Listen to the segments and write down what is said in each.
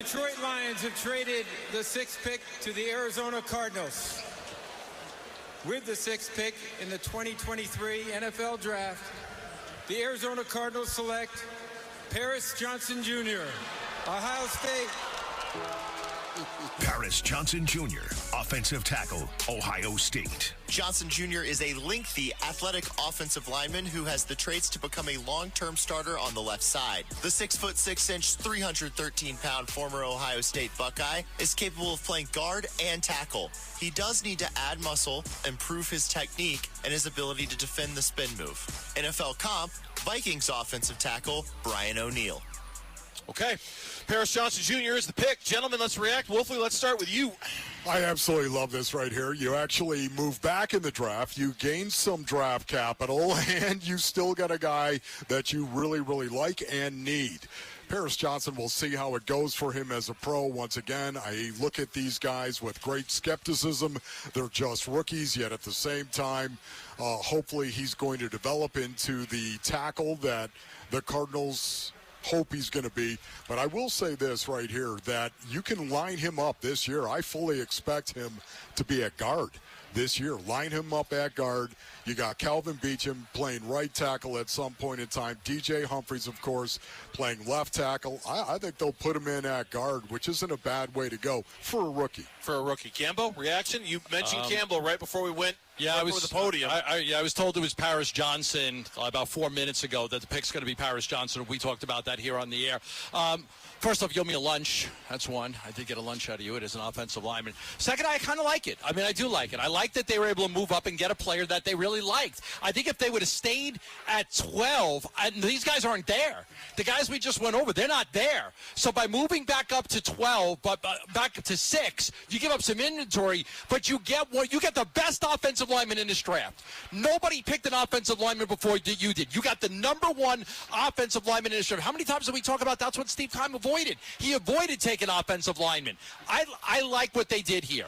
Detroit Lions have traded the 6th pick to the Arizona Cardinals. With the 6th pick in the 2023 NFL Draft, the Arizona Cardinals select Paris Johnson Jr., Ohio State. Paris Johnson Jr., offensive tackle, Ohio State. Johnson Jr. is a lengthy, athletic offensive lineman who has the traits to become a long-term starter on the left side. The 6'6", 313-pound former Ohio State Buckeye is capable of playing guard and tackle. He does need to add muscle, improve his technique, and his ability to defend the spin move. NFL comp, Vikings offensive tackle, Brian O'Neill. Okay, Paris Johnson Jr. is the pick. Gentlemen, let's react. Wolfley, let's start with you. I absolutely love this right here. You actually move back in the draft. You gain some draft capital, and you still got a guy that you really, really like and need. Paris Johnson, we'll see how it goes for him as a pro. Once again, I look at these guys with great skepticism. They're just rookies, yet at the same time, hopefully he's going to develop into the tackle that the Cardinals hope he's going to be. But I will say this right here, that you can line him up this year. I fully expect him to be a guard this year. Line him up at guard. You got Calvin Beachum playing right tackle at some point in time. DJ Humphries, of course, playing left tackle. I think they'll put him in at guard, which isn't a bad way to go for a rookie. For a rookie. Gambo, reaction? You mentioned Campbell right before we went I was over the podium. I was told it was Paris Johnson about 4 minutes ago that the pick's going to be Paris Johnson. We talked about that here on the air. First off, you owe me a lunch. That's one. I did get a lunch out of you. It is an offensive lineman. Second, I kind of like it. I mean, I do like it. I like that they were able to move up and get a player that they really liked. I think if they would have stayed at 12, and these guys aren't there. The guys we just went over, they're not there. So by moving back up to 12, but back up to 6, you give up some inventory, but you get the best offensive lineman in this draft. Nobody picked an offensive lineman before you did. You got the number one offensive lineman in this draft. How many times did we talk about that's what Steve Keim avoided? He avoided taking offensive linemen. I like what they did here.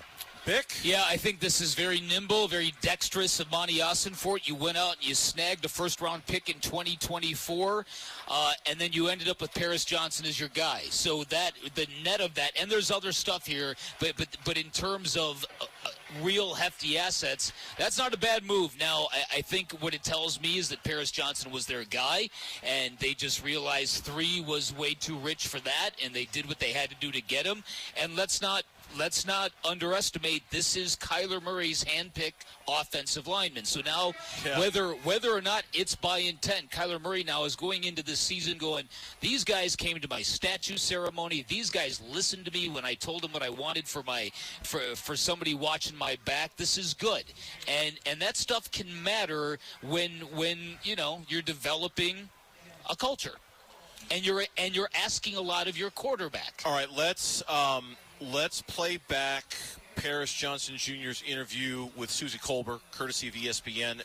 Pick? Yeah, I think this is very nimble, very dexterous of Monty Ossenfort. You went out and you snagged a first-round pick in 2024, and then you ended up with Paris Johnson as your guy. So that the net of that, and there's other stuff here, but in terms of real hefty assets, that's not a bad move. Now, I think what it tells me is that Paris Johnson was their guy, and they just realized 3 was way too rich for that, and they did what they had to do to get him. And let's not underestimate, this is Kyler Murray's handpicked offensive lineman. So now, whether or not it's by intent, Kyler Murray now is going into this season going, these guys came to my statue ceremony. These guys listened to me when I told them what I wanted for somebody watching my back. This is good. And that stuff can matter when you're developing a culture. And you're asking a lot of your quarterback. All right, let's play back Paris Johnson Jr.'s interview with Susie Colbert, courtesy of ESPN. And